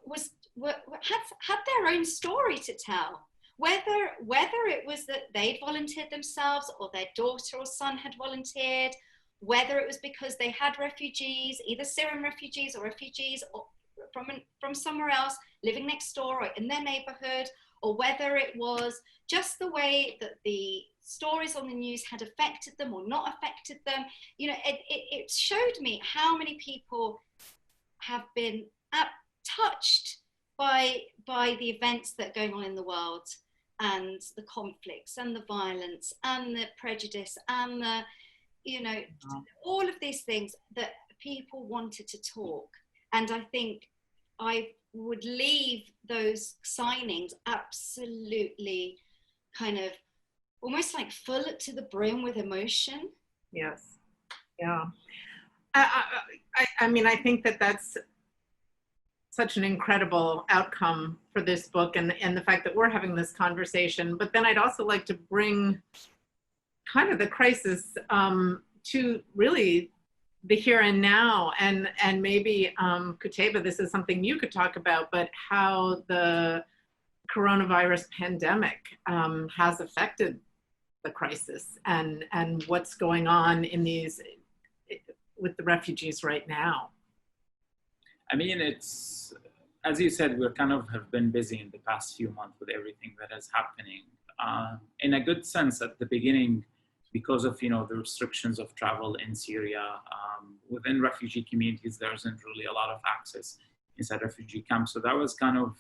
their own story to tell, whether it was that they'd volunteered themselves, or their daughter or son had volunteered, whether it was because they had refugees, either Syrian refugees or refugees or from somewhere else living next door or in their neighborhood, or whether it was just the way that the stories on the news had affected them or not affected them. You know, it showed me how many people have been touched by the events that are going on in the world, and the conflicts and the violence and the prejudice and the, you know, all of these things that people wanted to talk. And I think I would leave those signings absolutely kind of almost like full to the brim with emotion. Yes. Yeah. I mean, I think that's such an incredible outcome for this book, and the fact that we're having this conversation. But then I'd also like to bring kind of the crisis to really the here and now, and maybe Qutaiba, this is something you could talk about, but how the coronavirus pandemic has affected the crisis and what's going on in these with the refugees right now. I mean, it's, as you said, we're kind of have been busy in the past few months with everything that is happening. In a good sense, at the beginning, because of the restrictions of travel in Syria, within refugee communities, there isn't really a lot of access inside refugee camps. So that was kind of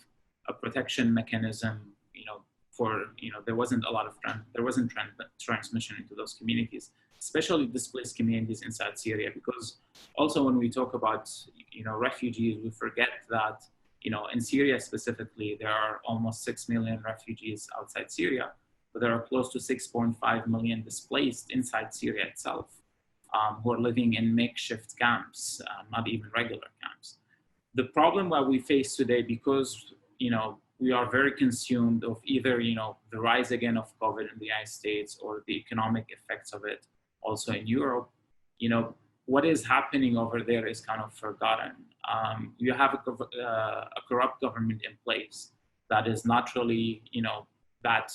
a protection mechanism, for there wasn't a lot of transmission into those communities, especially displaced communities inside Syria. Because also when we talk about refugees, we forget that in Syria specifically, there are almost 6 million refugees outside Syria, but there are close to 6.5 million displaced inside Syria itself, who are living in makeshift camps, not even regular camps. The problem that we face today, because we are very consumed of either the rise again of COVID in the United States or the economic effects of it also in Europe, what is happening over there is kind of forgotten. You have a corrupt government in place that is not really, that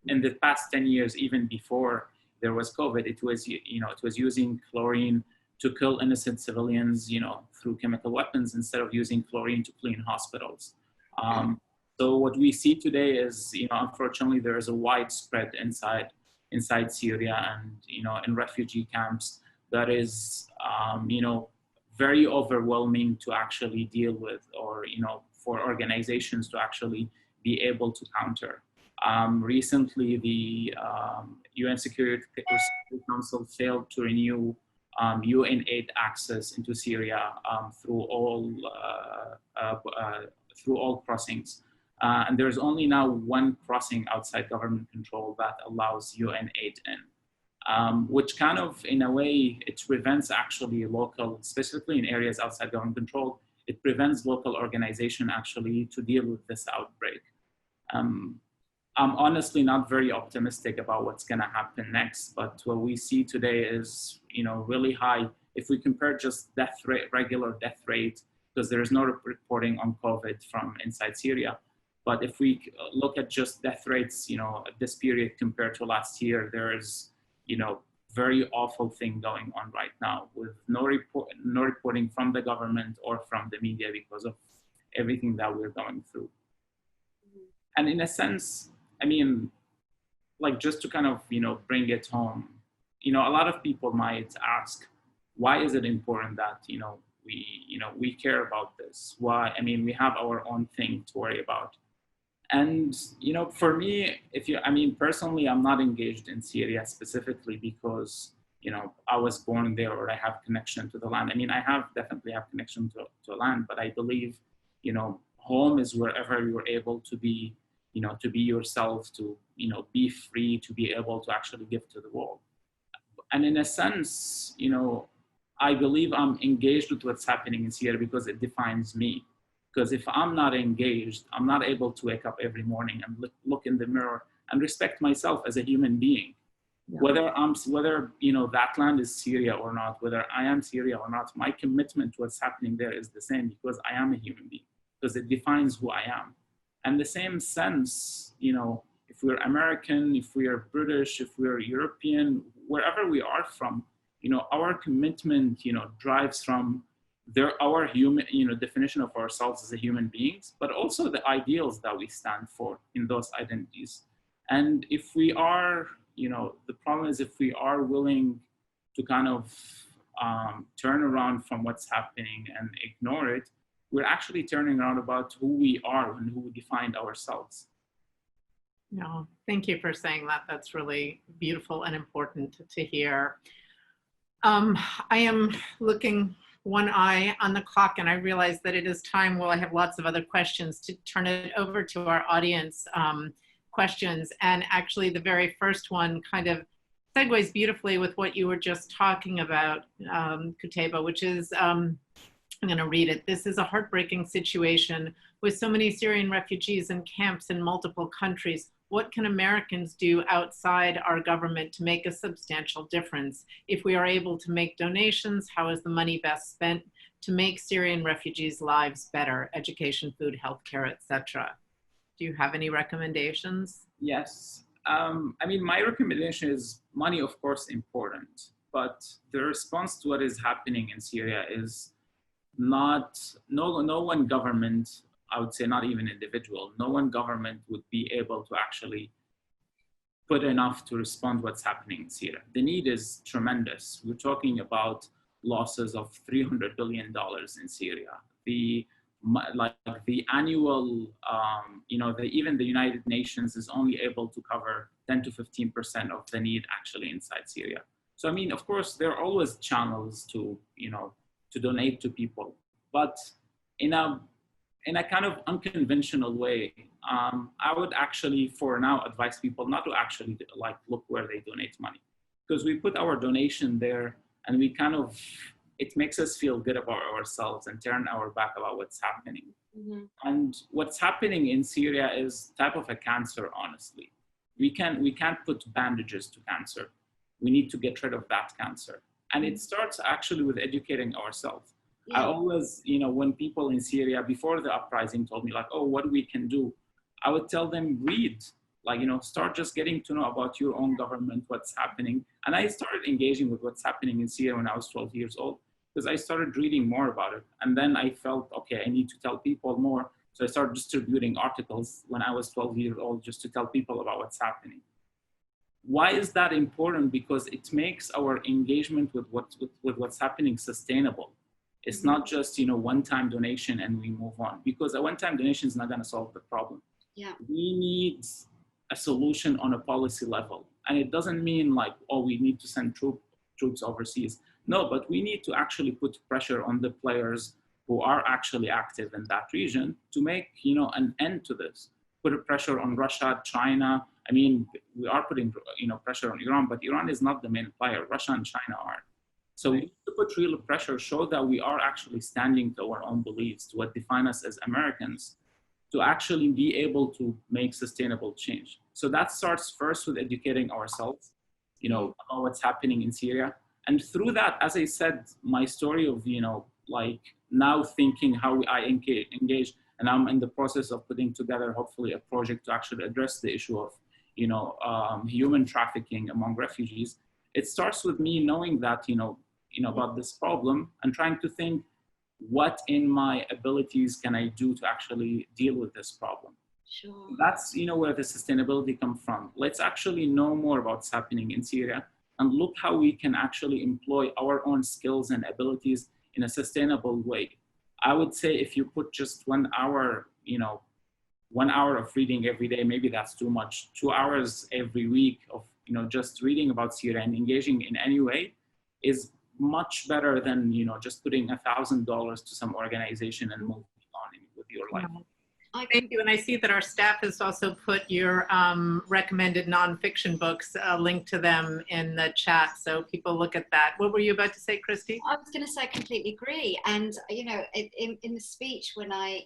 in the past 10 years, even before there was COVID, it was using chlorine to kill innocent civilians, through chemical weapons instead of using chlorine to clean hospitals. So what we see today is, unfortunately, there is a widespread inside Syria and, in refugee camps that is, very overwhelming to actually deal with, or, for organizations to actually be able to counter. Recently, the UN Security Council failed to renew UN aid access into Syria through all crossings. And there's only now one crossing outside government control that allows UN aid in, which kind of, in a way, it prevents actually local, specifically in areas outside government control, it prevents local organization actually to deal with this outbreak. I'm honestly not very optimistic about what's gonna happen next, but what we see today is, really high. If we compare just death rate, regular death rate, because there is no reporting on COVID from inside Syria. But if we look at just death rates, at this period compared to last year, there is, very awful thing going on right now with no reporting from the government or from the media because of everything that we're going through. And in a sense, I mean, like just to kind of, bring it home, a lot of people might ask, why is it important that, we care about this? Why? I mean, we have our own thing to worry about. And, for me, personally, I'm not engaged in Syria specifically because, I was born there or I have connection to the land. I mean, I definitely have connection to land, but I believe, home is wherever you're able to be, to be yourself, to, be free, to be able to actually give to the world. And in a sense, I believe I'm engaged with what's happening in Syria because it defines me. Because if I'm not engaged, I'm not able to wake up every morning and look in the mirror and respect myself as a human being. Yeah. Whether that land is Syria or not, whether I am Syria or not, my commitment to what's happening there is the same because I am a human being, because it defines who I am. And the same sense, if we're American, if we are British, if we're European, wherever we are from, our commitment, drives from our human, definition of ourselves as a human beings, but also the ideals that we stand for in those identities. And if we are, the problem is if we are willing to kind of turn around from what's happening and ignore it, we're actually turning around about who we are and who we define ourselves. No, thank you for saying that. That's really beautiful and important to hear. I am looking one eye on the clock and I realize that it is time, well, I have lots of other questions, to turn it over to our audience questions. And actually the very first one kind of segues beautifully with what you were just talking about, Qutaiba, which is, I'm going to read it. This is a heartbreaking situation with so many Syrian refugees in camps in multiple countries. what can Americans do outside our government to make a substantial difference? If we are able to make donations, how is the money best spent to make Syrian refugees' lives better? Education, food, healthcare, etc. Do you have any recommendations? Yes. I mean, my recommendation is money, of course, important, but the response to what is happening in Syria is no one government, I would say not even individual, no one government would be able to actually put enough to respond to what's happening in Syria. The need is tremendous. We're talking about losses of $300 billion in Syria. The annual, even the United Nations is only able to cover 10 to 15% of the need actually inside Syria. So, I mean, of course, there are always channels to donate to people, but in a kind of unconventional way, I would actually, for now, advise people not to actually look where they donate money, because we put our donation there and we kind of, it makes us feel good about ourselves and turn our back about what's happening. Mm-hmm. And what's happening in Syria is type of a cancer, honestly. We can't put bandages to cancer. We need to get rid of that cancer. And it starts actually with educating ourselves. Yeah. I always, when people in Syria before the uprising told me oh, what we can do, I would tell them, read, start just getting to know about your own government, what's happening. And I started engaging with what's happening in Syria when I was 12 years old, because I started reading more about it. And then I felt, okay, I need to tell people more. So I started distributing articles when I was 12 years old, just to tell people about what's happening. Why is that important? Because it makes our engagement with what's happening sustainable. It's not just, one-time donation and we move on, because a one-time donation is not going to solve the problem. Yeah. We need a solution on a policy level. And it doesn't mean we need to send troops overseas. No, but we need to actually put pressure on the players who are actually active in that region to make, an end to this. Put a pressure on Russia, China. I mean, we are putting, pressure on Iran, but Iran is not the main player. Russia and China are. So we need to put real pressure, show that we are actually standing to our own beliefs, to what define us as Americans, to actually be able to make sustainable change. So that starts first with educating ourselves, about what's happening in Syria. And through that, as I said, my story of, now thinking how I engage, and I'm in the process of putting together, hopefully, a project to actually address the issue of, human trafficking among refugees. It starts with me knowing that, about this problem and trying to think, what in my abilities can I do to actually deal with this problem? Sure. That's, where the sustainability comes from. Let's actually know more about what's happening in Syria and look how we can actually employ our own skills and abilities in a sustainable way. I would say if you put just 1 hour, 1 hour of reading every day, maybe that's too much. 2 hours every week of, just reading about Syria and engaging in any way is much better than, just putting $1,000 to some organization and moving on with your life. Thank you. And I see that our staff has also put your recommended nonfiction books, link to them in the chat. So people look at that. What were you about to say, Christy? I was going to say I completely agree. And, in the speech, when I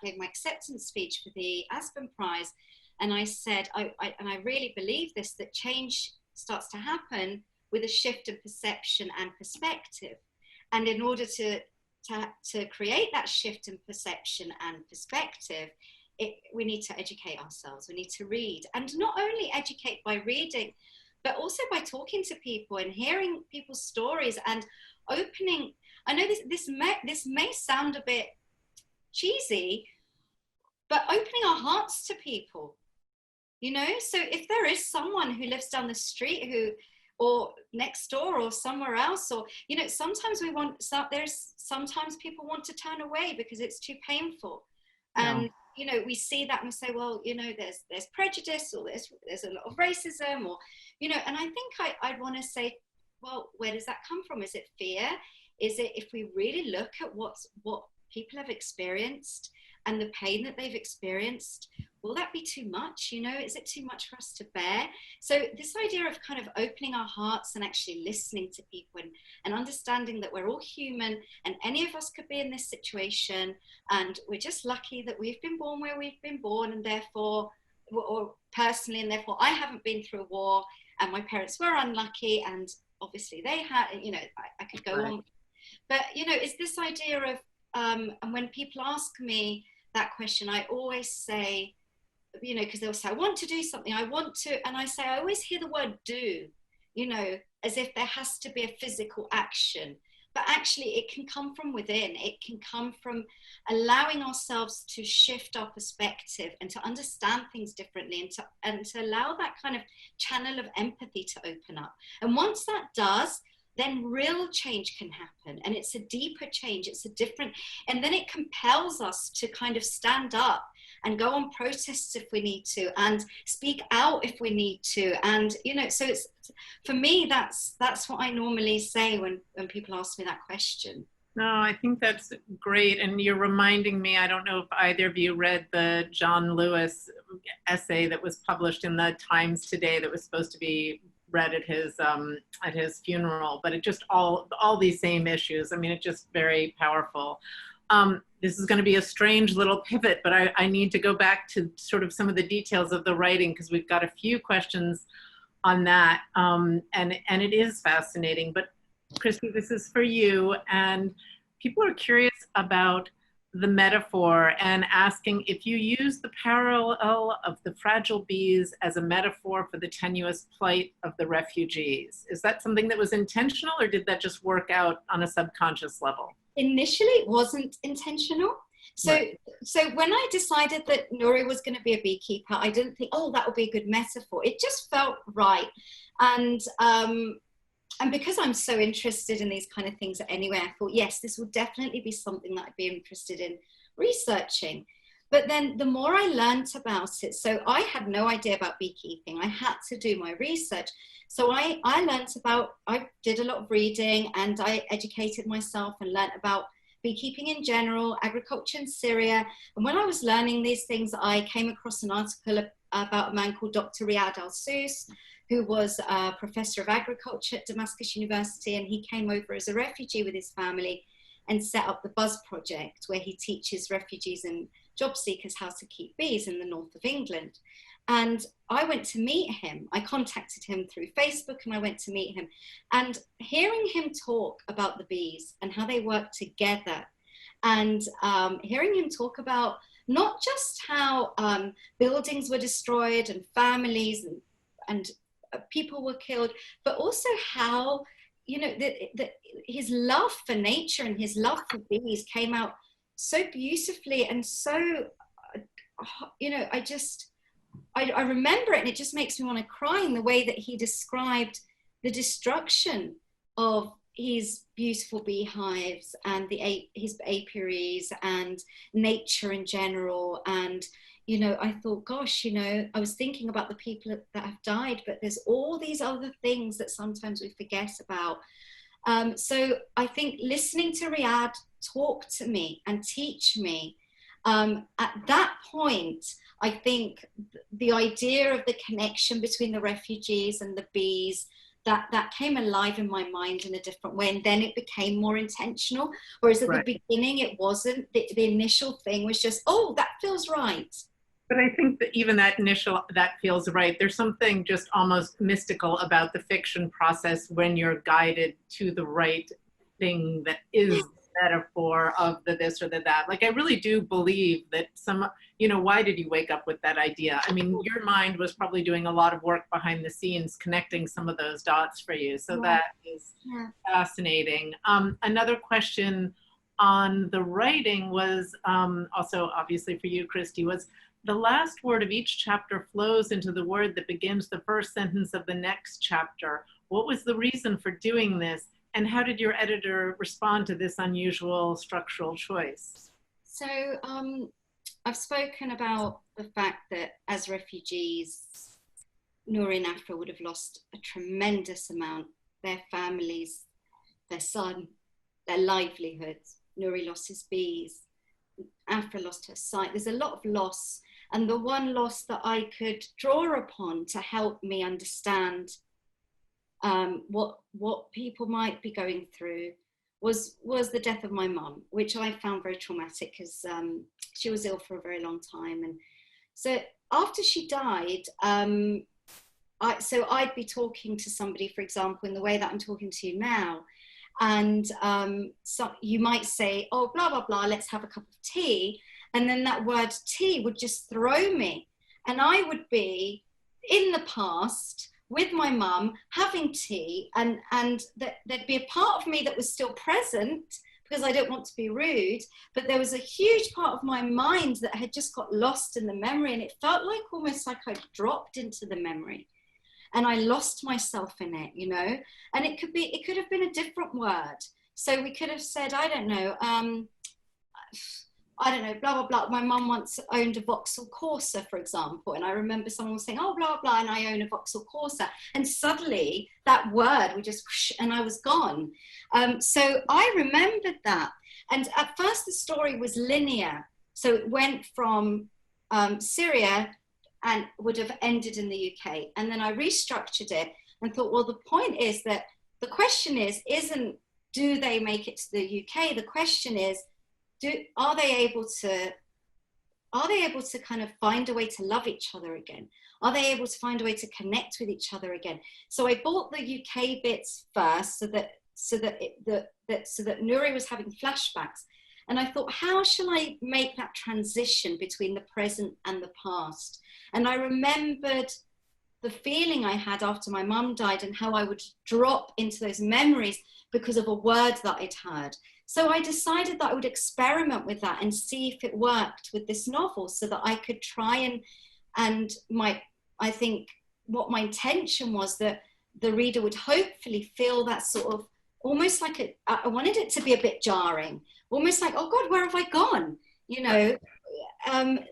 gave my acceptance speech for the Aspen Prize, and I said, and I really believe this, that change starts to happen with a shift in perception and perspective. And in order to create that shift in perception and perspective, we need to educate ourselves. We need to read, and not only educate by reading, but also by talking to people and hearing people's stories and opening. I know this may sound a bit cheesy, but opening our hearts to people, so if there is someone who lives down the street or next door or somewhere else, or, sometimes sometimes people want to turn away because it's too painful. And, we see that and we say, well, there's prejudice, or there's a lot of racism, or, and I think I'd want to say, well, where does that come from? Is it fear? Is it, if we really look at what people have experienced and the pain that they've experienced, will that be too much? Is it too much for us to bear? So this idea of kind of opening our hearts and actually listening to people and understanding that we're all human and any of us could be in this situation, and we're just lucky that we've been born where we've been born, and therefore or personally, and therefore I haven't been through a war, and my parents were unlucky, and obviously they had, you know, I could go on. But, you know, it's this idea of, and when people ask me that question, I always say, you know, because they'll say, I want to do something, I want to, and I say, I always hear the word do, you know, as if there has to be a physical action. But actually, it can come from within. It can come from allowing ourselves to shift our perspective and to understand things differently, and to allow that kind of channel of empathy to open up. And once that does, then real change can happen. And it's a deeper change. It's a different, and then it compels us to kind of stand up and go on protests if we need to, and speak out if we need to. And, you know, so it's, for me, that's what I normally say when people ask me that question. No, I think that's great. And you're reminding me, I don't know if either of you read the John Lewis essay that was published in the Times today that was supposed to be read at his funeral, but it just all these same issues. I mean, it's just very powerful. This is going to be a strange little pivot, but I need to go back to sort of some of the details of the writing, because we've got a few questions on that, and it is fascinating. But Christy, this is for you, and people are curious about the metaphor and asking if you use the parallel of the fragile bees as a metaphor for the tenuous plight of the refugees. Is that something that was intentional, or did that just work out on a subconscious level? Initially, it wasn't intentional. So, Right. So when I decided that Nuri was going to be a beekeeper, I didn't think, oh, that would be a good metaphor. It just felt right. And because I'm so interested in these kind of things anyway, I thought, yes, this would definitely be something that I'd be interested in researching. But then the more I learned about it, so I had no idea about beekeeping. I had to do my research. So I did a lot of reading, and I educated myself and learned about beekeeping in general, agriculture in Syria. And when I was learning these things, I came across an article about a man called Dr. Riyad Al-Sus, who was a professor of agriculture at Damascus University, and he came over as a refugee with his family and set up the Buzz Project, where he teaches refugees and job seekers how to keep bees in the north of England. And I went to meet him. I contacted him through Facebook, and I went to meet him. And hearing him talk about the bees and how they work together, and hearing him talk about not just how buildings were destroyed and families and people were killed, but also how, you know, his love for nature and his love for bees came out so beautifully. And so, you know, I remember it, and it just makes me want to cry in the way that he described the destruction of his beautiful beehives and his apiaries and nature in general. And, you know, I thought, gosh, you know, I was thinking about the people that have died, but there's all these other things that sometimes we forget about. So I think listening to Riyad talk to me and teach me, at that point, I think the idea of the connection between the refugees and the bees, that came alive in my mind in a different way. And then it became more intentional. Whereas at the beginning, it wasn't. The initial thing was just, oh, that feels right. But I think that even that initial, that feels right. There's something just almost mystical about the fiction process when you're guided to the right thing that is metaphor of the this or the that. Like, I really do believe that you know, why did you wake up with that idea? I mean, your mind was probably doing a lot of work behind the scenes, connecting some of those dots for you. So that is fascinating. Another question on the writing was also obviously for you, Christy, was the last word of each chapter flows into the word that begins the first sentence of the next chapter. What was the reason for doing this? And how did your editor respond to this unusual structural choice? So I've spoken about the fact that as refugees, Nuri and Afra would have lost a tremendous amount, their families, their son, their livelihoods. Nuri lost his bees, Afra lost her sight. There's a lot of loss. And the one loss that I could draw upon to help me understand what people might be going through was the death of my mum, which I found very traumatic because she was ill for a very long time. And so after she died, so I'd be talking to somebody, for example, in the way that I'm talking to you now. And so you might say, oh, blah, blah, blah, let's have a cup of tea. And then that word tea would just throw me. And I would be in the past with my mum having tea, and there'd be a part of me that was still present, because I don't want to be rude, but there was a huge part of my mind that had just got lost in the memory, and it felt like almost like I dropped into the memory and I lost myself in it, you know. And it could have been a different word. So we could have said, I don't know, blah, blah, blah. My mum once owned a Vauxhall Corsa, for example. And I remember someone saying, oh, blah, blah, and I own a Vauxhall Corsa. And suddenly that word would just, whoosh, and I was gone. So I remembered that. And at first the story was linear. So it went from Syria and would have ended in the UK. And then I restructured it and thought, well, the point is that the question isn't, do they make it to the UK? The question is, are they able to kind of find a way to love each other again? Are they able to find a way to connect with each other again? So I bought the UK bits first, so that Nuri was having flashbacks, and I thought, how shall I make that transition between the present and the past? And I remembered the feeling I had after my mum died, and how I would drop into those memories because of a word that I'd heard. So I decided that I would experiment with that and see if it worked with this novel, so that I could try and I think what my intention was that the reader would hopefully feel that sort of, almost like I wanted it to be a bit jarring, almost like, oh God, where have I gone? You know,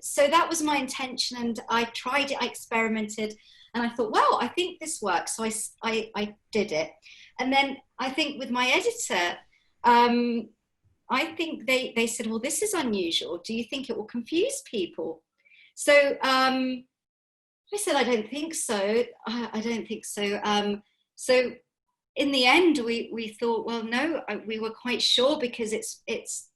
so that was my intention, and I tried it, I experimented, and I thought, well, I think this works. So I did it. And then I think with my editor, I think they said, well, this is unusual. Do you think it will confuse people? So I said, I don't think so. I don't think so. So in the end, we thought, well, no, we were quite sure, because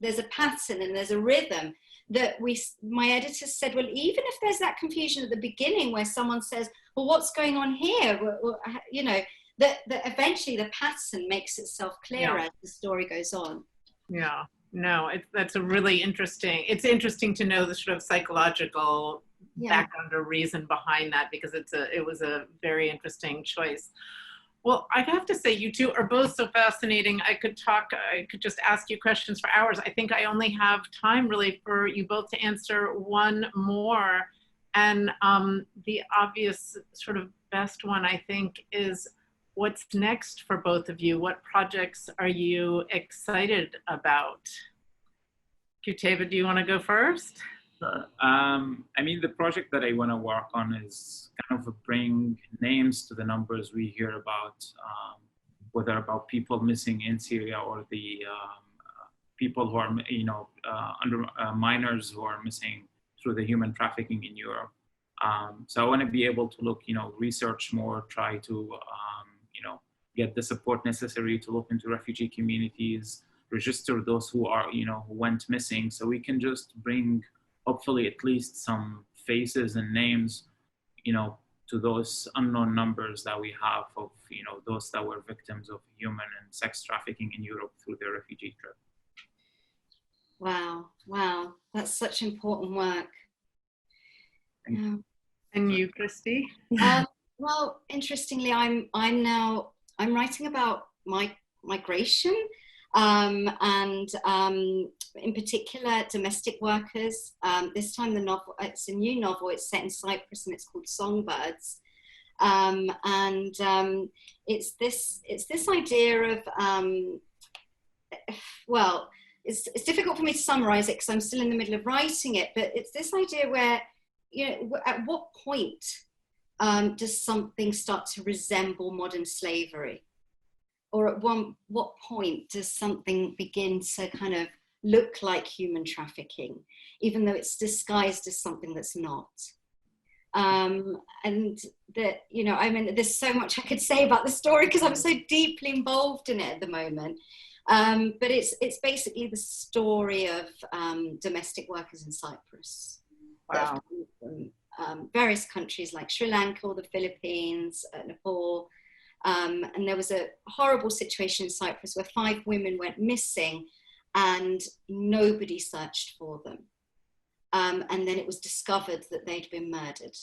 there's a pattern and there's a rhythm that my editor said, well, even if there's that confusion at the beginning where someone says, well, what's going on here? Well, you know, that eventually the pattern makes itself clearer as the story goes on. Yeah, no, that's a really interesting, it's interesting to know the sort of psychological background or reason behind that, because it was a very interesting choice. Well, I'd have to say you two are both so fascinating. I could just ask you questions for hours. I think I only have time really for you both to answer one more. And the obvious sort of best one, I think, is what's next for both of you? What projects are you excited about? Qutaiba, do you want to go first? Sure. I mean, the project that I want to work on is kind of bring names to the numbers we hear about, whether about people missing in Syria or the people who are, you know, minors who are missing through the human trafficking in Europe. So I want to be able to look, you know, research more, try to, you know, get the support necessary to look into refugee communities, register those who are, you know, who went missing, so we can just bring, hopefully, at least some faces and names, you know, to those unknown numbers that we have of, you know, those that were victims of human and sex trafficking in Europe through their refugee trip. Wow, wow, that's such important work. And you, Christy? Well, interestingly, I'm writing about migration, and in particular domestic workers. This time the novel, it's a new novel, it's set in Cyprus and it's called Songbirds. It's this idea of, well, it's difficult for me to summarize it because I'm still in the middle of writing it, but it's this idea where, you know, at what point does something start to resemble modern slavery? Or at what point does something begin to kind of look like human trafficking, even though it's disguised as something that's not? And that, you know, I mean, there's so much I could say about the story because I'm so deeply involved in it at the moment. But it's basically the story of domestic workers in Cyprus. Wow. various countries like Sri Lanka or the Philippines, Nepal. And there was a horrible situation in Cyprus where 5 women went missing and nobody searched for them. And then it was discovered that they'd been murdered.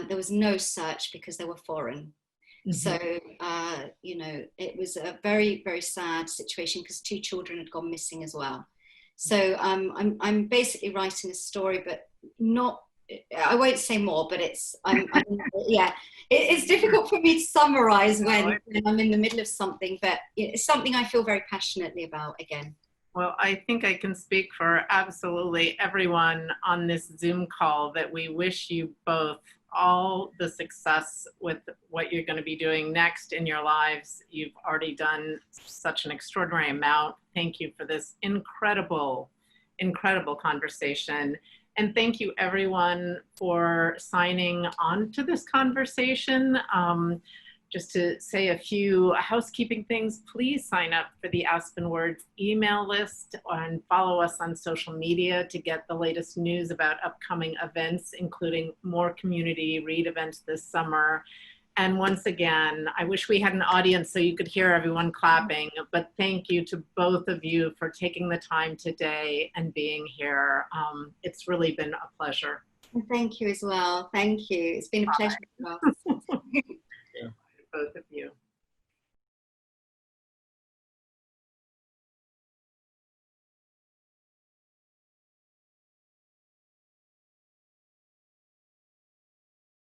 There was no search because they were foreign. Mm-hmm. So, you know, it was a very, very sad situation because 2 children had gone missing as well. So I'm basically writing a story, but not, I won't say more, but it's, yeah, it's difficult for me to summarize when I'm in the middle of something, but it's something I feel very passionately about again. Well, I think I can speak for absolutely everyone on this Zoom call that we wish you both all the success with what you're going to be doing next in your lives. You've already done such an extraordinary amount. Thank you for this incredible, incredible conversation. And thank you everyone for signing on to this conversation. Just to say a few housekeeping things, please sign up for the Aspen Words email list and follow us on social media to get the latest news about upcoming events, including more community read events this summer. And once again, I wish we had an audience so you could hear everyone clapping, but thank you to both of you for taking the time today and being here. It's really been a pleasure. Thank you as well. Thank you. It's been a pleasure.